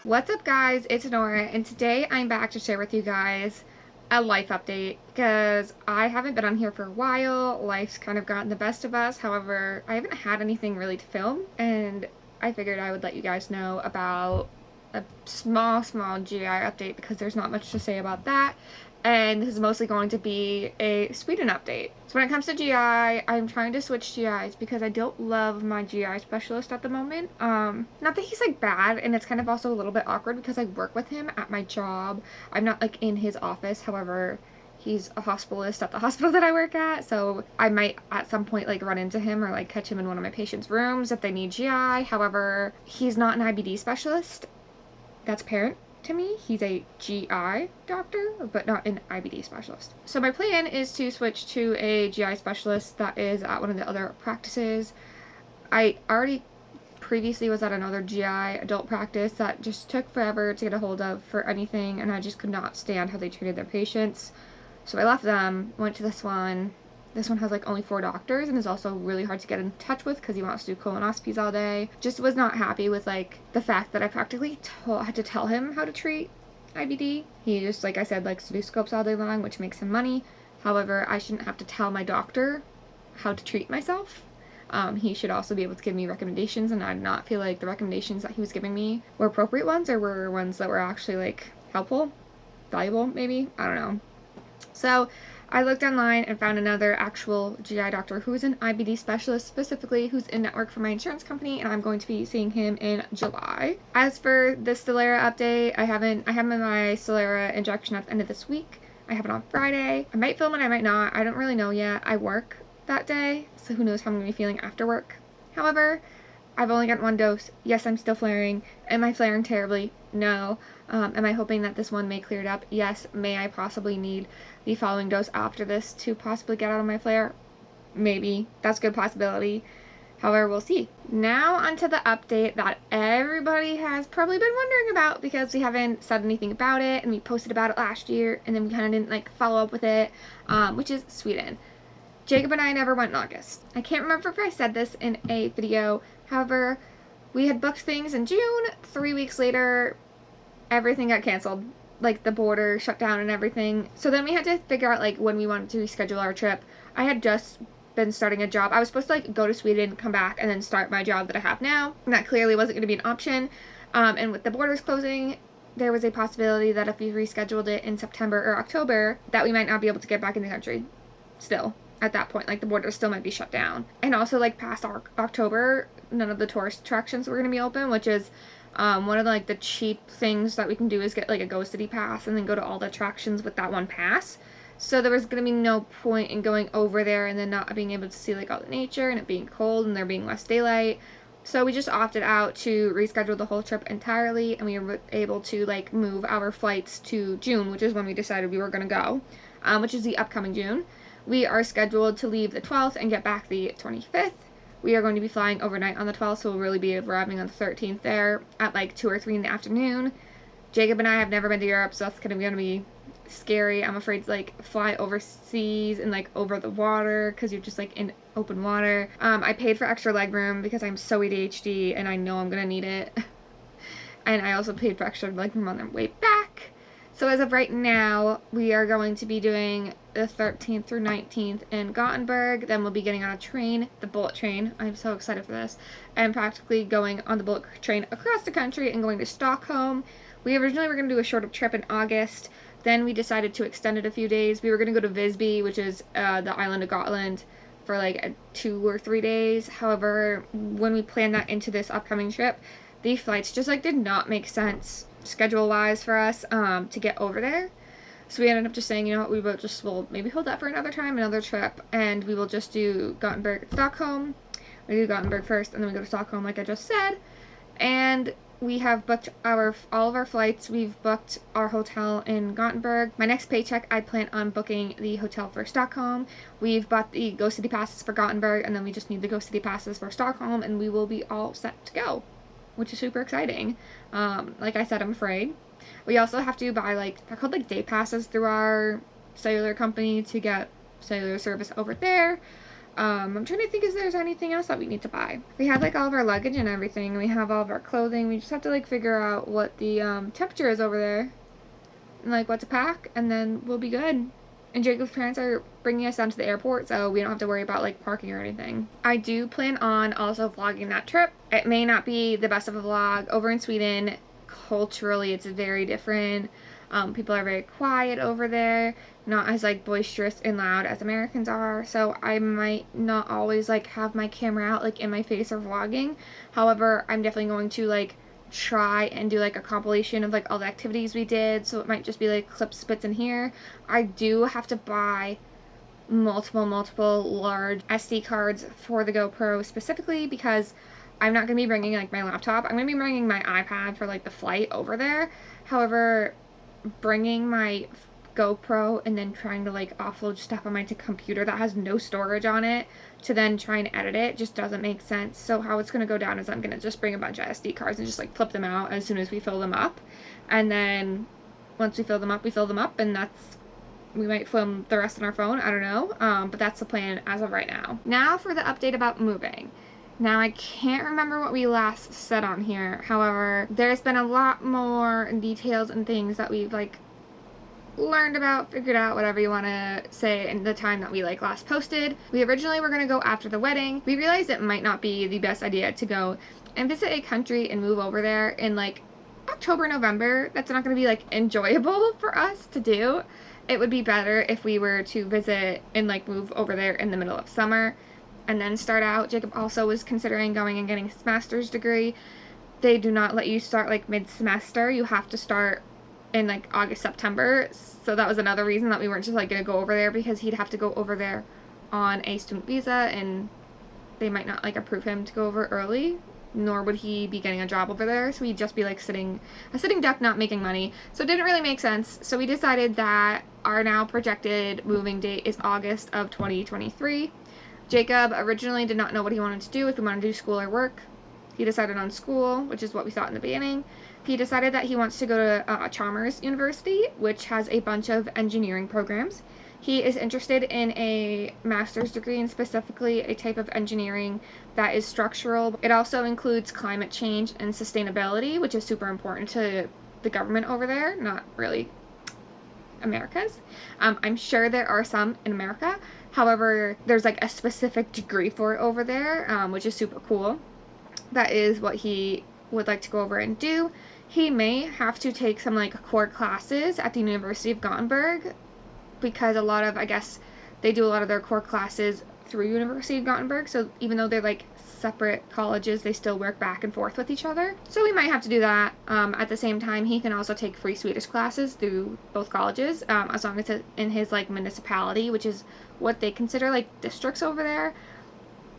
What's up, guys? It's Nora, and today I'm back to share with you guys a life update because I haven't been on here for a while. Life's kind of gotten the best of us. However, I haven't had anything really to film, and I figured I would let you guys know about a small GI update because there's not much to say about that. And this is mostly going to be a Sweden update. So when it comes to GI, I'm trying to switch GIs because I don't love my GI specialist at the moment. Not that he's like bad, and it's kind of also a little bit awkward because I work with him at my job. I'm not like in his office, however, he's a hospitalist at the hospital that I work at, so I might at some point like run into him or like catch him in one of my patients' rooms if they need GI. However, he's not an IBD specialist. That's apparent to me. He's a GI doctor, but not an IBD specialist. So my plan is to switch to a GI specialist that is at one of the other practices. I already previously was at another GI adult practice that just took forever to get a hold of for anything, and I just could not stand how they treated their patients. So I left them, went to this one. This one has like only 4 doctors and is also really hard to get in touch with because he wants to do colonoscopies all day. Just was not happy with like the fact that I practically had to tell him how to treat IBD. He just, like I said, likes to do scopes all day long, which makes him money. However, I shouldn't have to tell my doctor how to treat myself. He should also be able to give me recommendations, and I did not feel like the recommendations that he was giving me were appropriate ones or were ones that were actually like helpful, valuable maybe, I don't know. So I looked online and found another actual GI doctor who is an IBD specialist, specifically who's in network for my insurance company, and I'm going to be seeing him in July. As for the Stelara update, I have my Stelara injection at the end of this week. I have it on Friday. I might film it, I might not. I don't really know yet. I work that day, so who knows how I'm going to be feeling after work. However, I've only gotten 1 dose. Yes, I'm still flaring. Am I flaring terribly? No. Am I hoping that this one may clear it up? Yes. May I possibly need the following dose after this to possibly get out of my flare? Maybe. That's a good possibility. However, we'll see. Now onto the update that everybody has probably been wondering about because we haven't said anything about it and we posted about it last year and then we kind of didn't like follow up with it, which is Sweden. Jacob and I never went in August. I can't remember if I said this in a video. However, we had booked things in June. 3 weeks later, everything got canceled. Like, the border shut down and everything. So then we had to figure out, like, when we wanted to reschedule our trip. I had just been starting a job. I was supposed to, like, go to Sweden, come back, and then start my job that I have now. And that clearly wasn't going to be an option. And with the borders closing, there was a possibility that if we rescheduled it in September or October, that we might not be able to get back in the country. Still. At that point, like, the border still might be shut down. And also, like, past October, none of the tourist attractions were going to be open, which is one of the, like, the cheap things that we can do is get, like, a Go City pass and then go to all the attractions with that one pass. So there was going to be no point in going over there and then not being able to see, like, all the nature and it being cold and there being less daylight. So we just opted out to reschedule the whole trip entirely, and we were able to, like, move our flights to June, which is when we decided we were going to go, which is the upcoming June. We are scheduled to leave the 12th and get back the 25th. We are going to be flying overnight on the 12th, so we'll really be arriving on the 13th there at like 2 or 3 in the afternoon. Jacob and I have never been to Europe, so that's going to be scary. I'm afraid to like fly overseas and like over the water because you're just like in open water. I paid for extra leg room because I'm so ADHD and I know I'm going to need it. And I also paid for extra leg room on the way back. So as of right now, we are going to be doing the 13th through 19th in Gothenburg. Then we'll be getting on a train, the bullet train. I'm so excited for this. And practically going on the bullet train across the country and going to Stockholm. We originally were going to do a shorter trip in August. Then we decided to extend it a few days. We were going to go to Visby, which is the island of Gotland, for like 2 or 3 days. However, when we planned that into this upcoming trip, the flights just like did not make sense schedule-wise for us to get over there. So we ended up just saying, you know what, we'll maybe hold that for another time, another trip, and we will just do Gothenburg, Stockholm. We do Gothenburg first, and then we go to Stockholm, like I just said. And we have booked all of our flights. We've booked our hotel in Gothenburg. My next paycheck, I plan on booking the hotel for Stockholm. We've bought the Go City passes for Gothenburg, and then we just need the Go City passes for Stockholm, and we will be all set to go, which is super exciting. Like I said, I'm afraid. We also have to buy, like, they're called, like, day passes through our cellular company to get cellular service over there. I'm trying to think if there's anything else that we need to buy. We have like all of our luggage and everything. We have all of our clothing. We just have to like figure out what the temperature is over there and like what to pack, and then we'll be good. And Jacob's parents are bringing us down to the airport, so we don't have to worry about like parking or anything. I do plan on also vlogging that trip. It may not be the best of a vlog. Over in Sweden, culturally it's very different. People are very quiet over there, not as like boisterous and loud as Americans are, so I might not always like have my camera out like in my face or vlogging. However, I'm definitely going to like try and do like a compilation of like all the activities we did, so it might just be like clips, bits in here. I do have to buy multiple large SD cards for the GoPro specifically because I'm not going to be bringing like my laptop. I'm going to be bringing my iPad for like the flight over there. However, bringing my GoPro and then trying to like offload stuff on my computer that has no storage on it to then try and edit it just doesn't make sense. So how it's going to go down is I'm going to just bring a bunch of SD cards and just like flip them out as soon as we fill them up. And then once we fill them up, and we might film the rest on our phone. I don't know. But that's the plan as of right now. Now for the update about moving. Now, I can't remember what we last said on here. However, there's been a lot more details and things that we've, like, learned about, figured out, whatever you want to say, in the time that we, like, last posted. We originally were going to go after the wedding. We realized it might not be the best idea to go and visit a country and move over there in, like, October, November. That's not going to be, like, enjoyable for us to do. It would be better if we were to visit and, like, move over there in the middle of summer and then start out. Jacob also was considering going and getting his master's degree. They do not let you start like mid-semester. You have to start in like August, September. So that was another reason that we weren't just like going to go over there, because he'd have to go over there on a student visa and they might not like approve him to go over early, nor would he be getting a job over there. So he'd just be like a sitting duck, not making money. So it didn't really make sense. So we decided that our now projected moving date is August of 2023. Jacob originally did not know what he wanted to do, if he wanted to do school or work. He decided on school, which is what we thought in the beginning. He decided that he wants to go to Chalmers University, which has a bunch of engineering programs. He is interested in a master's degree, and specifically a type of engineering that is structural. It also includes climate change and sustainability, which is super important to the government over there, not really America's. I'm sure there are some in America. However, there's like a specific degree for it over there, which is super cool. That is what he would like to go over and do. He may have to take some like core classes at the University of Gothenburg, because a lot of, I guess, they do a lot of their core classes through University of Gothenburg. So even though they're like separate colleges, they still work back and forth with each other. So we might have to do that. At the same time, he can also take free Swedish classes through both colleges, as long as it's in his like municipality, which is what they consider like districts over there.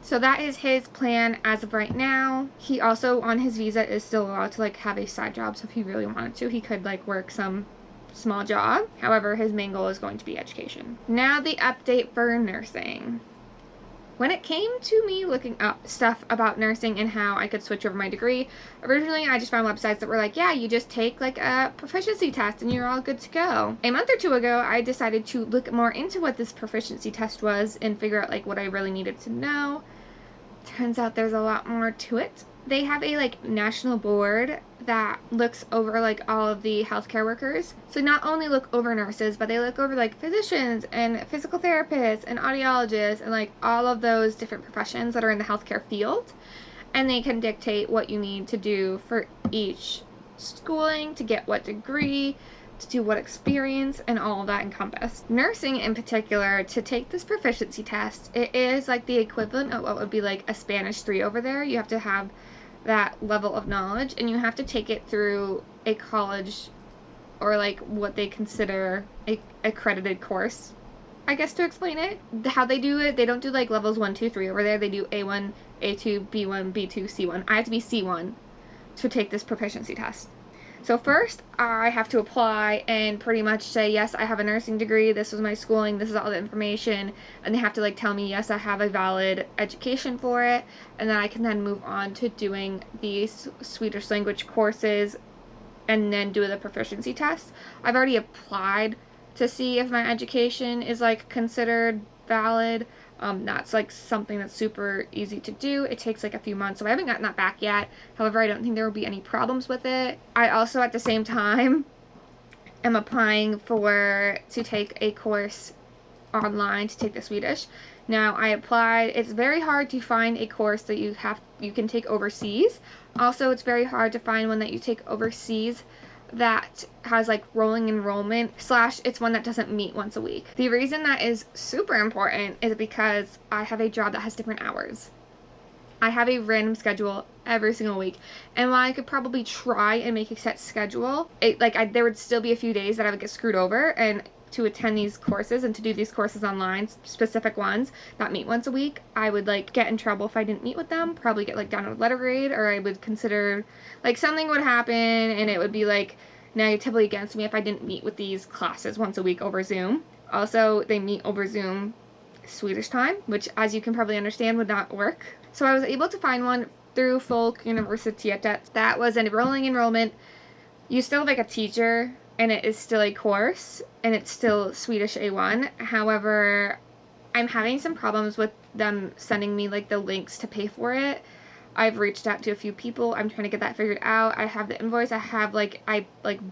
So that is his plan as of right now. He also, on his visa, is still allowed to like have a side job. So if he really wanted to, he could like work some small job. However, his main goal is going to be education. Now the update for nursing. When it came to me looking up stuff about nursing and how I could switch over my degree, originally I just found websites that were like, yeah, you just take like a proficiency test and you're all good to go. A month or two ago, I decided to look more into what this proficiency test was and figure out like what I really needed to know. Turns out there's a lot more to it. They have a like national board that looks over like all of the healthcare workers. So not only look over nurses, but they look over like physicians and physical therapists and audiologists and like all of those different professions that are in the healthcare field. And they can dictate what you need to do for each schooling, to get what degree, to do what experience, and all of that encompassed. Nursing in particular, to take this proficiency test, it is like the equivalent of what would be like a Spanish 3 over there. You have to have that level of knowledge, and you have to take it through a college or like what they consider a accredited course, I guess, to explain it. How they do it, they don't do like levels 1, 2, 3 over there. They do A1, A2, B1, B2, C1. I have to be C1 to take this proficiency test. So first, I have to apply and pretty much say, yes, I have a nursing degree, this was my schooling, this is all the information, and they have to like tell me, yes, I have a valid education for it, and then I can then move on to doing these Swedish language courses and then do the proficiency test. I've already applied to see if my education is like considered valid, That's like something that's super easy to do. It takes like a few months, so I haven't gotten that back yet. However, I don't think there will be any problems with it. I also at the same time am applying to take a course online to take the Swedish. Now I applied. It's very hard to find a course that you can take overseas. Also, it's very hard to find one that you take overseas that has like rolling enrollment / it's one that doesn't meet once a week. The reason that is super important is because I have a job that has different hours. I have a random schedule every single week, and while I could probably try and make a set schedule, there would still be a few days that I would get screwed over, and to attend these courses and to do these courses online, specific ones that meet once a week, I would like get in trouble if I didn't meet with them, probably get like down a letter grade, or I would consider like something would happen and it would be like negatively against me if I didn't meet with these classes once a week over Zoom. Also, they meet over Zoom Swedish time, which as you can probably understand would not work. So I was able to find one through Folkuniversitetet that was a rolling enrollment. You still have like a teacher, and it is still a course, and it's still Swedish A1. However, I'm having some problems with them sending me like the links to pay for it. I've reached out to a few people. I'm trying to get that figured out. I have the invoice. I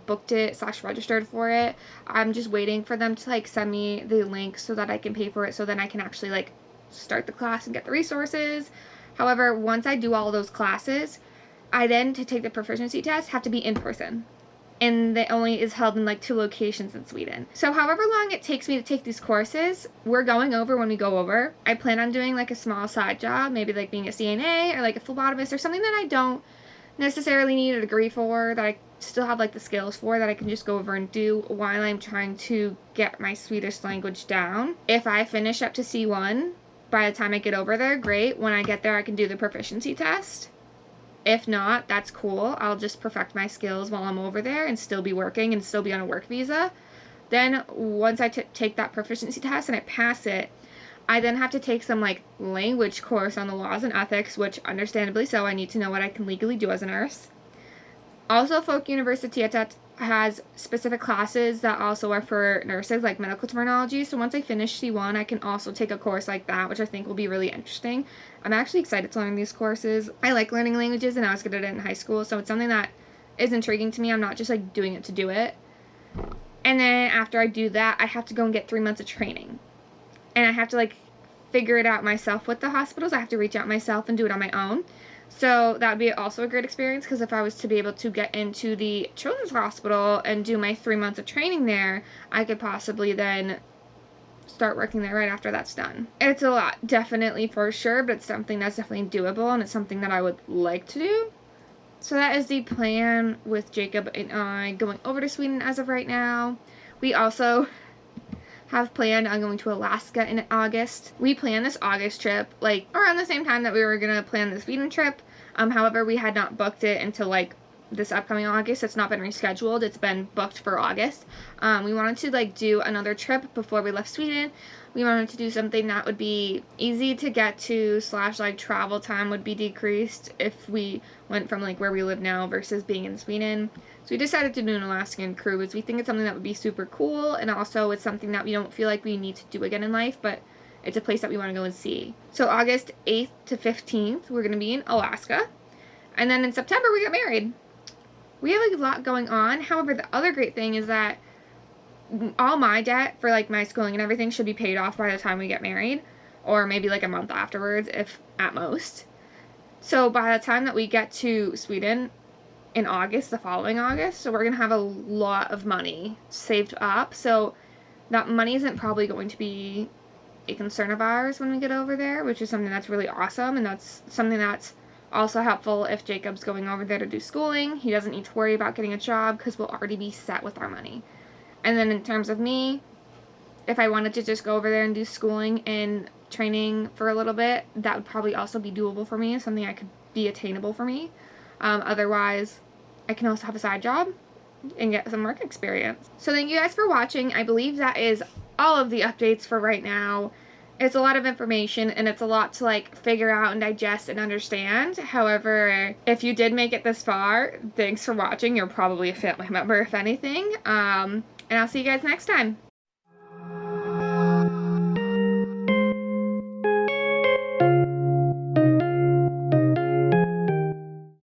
booked it / registered for it. I'm just waiting for them to like send me the link so that I can pay for it, so then I can actually like start the class and get the resources. However, once I do all those classes, I then, to take the proficiency test, have to be in person. And it only is held in like 2 locations in Sweden. So however long it takes me to take these courses, we're going over when we go over. I plan on doing like a small side job, maybe like being a CNA or like a phlebotomist or something that I don't necessarily need a degree for, that I still have like the skills for, that I can just go over and do while I'm trying to get my Swedish language down. If I finish up to C1 by the time I get over there, great. When I get there, I can do the proficiency test. If not, that's cool. I'll just perfect my skills while I'm over there and still be working and still be on a work visa. Then once I take that proficiency test and I pass it, I then have to take some like language course on the laws and ethics, which understandably so, I need to know what I can legally do as a nurse. Also, Folkuniversitetet has specific classes that also are for nurses, like medical terminology. So once I finish C1, I can also take a course like that, which I think will be really interesting. I'm actually excited to learn these courses. I like learning languages, and I was good at it in high school, so it's something that is intriguing to me. I'm not just like doing it to do it. And then after I do that, I have to go and get 3 months of training. And I have to like figure it out myself with the hospitals. I have to reach out myself and do it on my own. So that would be also a great experience, because if I was to be able to get into the children's hospital and do my 3 months of training there, I could possibly then start working there right after that's done. It's a lot, definitely, for sure, but it's something that's definitely doable, and it's something that I would like to do. So that is the plan with Jacob and I going over to Sweden as of right now. We also have planned on going to Alaska in August. We planned this August trip like around the same time that we were gonna plan the Sweden trip. However, we had not booked it until like this upcoming August. It's not been rescheduled. It's been booked for August. We wanted to like do another trip before we left Sweden. We wanted to do something that would be easy to get to / like travel time would be decreased if we went from like where we live now versus being in Sweden. So we decided to do an Alaskan cruise. We think it's something that would be super cool, and also it's something that we don't feel like we need to do again in life, but it's a place that we want to go and see. So August 8th to 15th, we're going to be in Alaska. And then in September, we get married. We have like a lot going on. However, the other great thing is that all my debt for like my schooling and everything should be paid off by the time we get married, or maybe like a month afterwards, if at most. So by the time that we get to Sweden in August, the following August, so we're going to have a lot of money saved up. So that money isn't probably going to be a concern of ours when we get over there, which is something that's really awesome, and that's something that's also helpful if Jacob's going over there to do schooling. He doesn't need to worry about getting a job because we'll already be set with our money. And then in terms of me, if I wanted to just go over there and do schooling and training for a little bit, that would probably also be doable for me, something I could be attainable for me. Otherwise, I can also have a side job and get some work experience. So thank you guys for watching. I believe that is all of the updates for right now. It's a lot of information, and it's a lot to like figure out and digest and understand. However, if you did make it this far, thanks for watching. You're probably a family member, if anything. And I'll see you guys next time.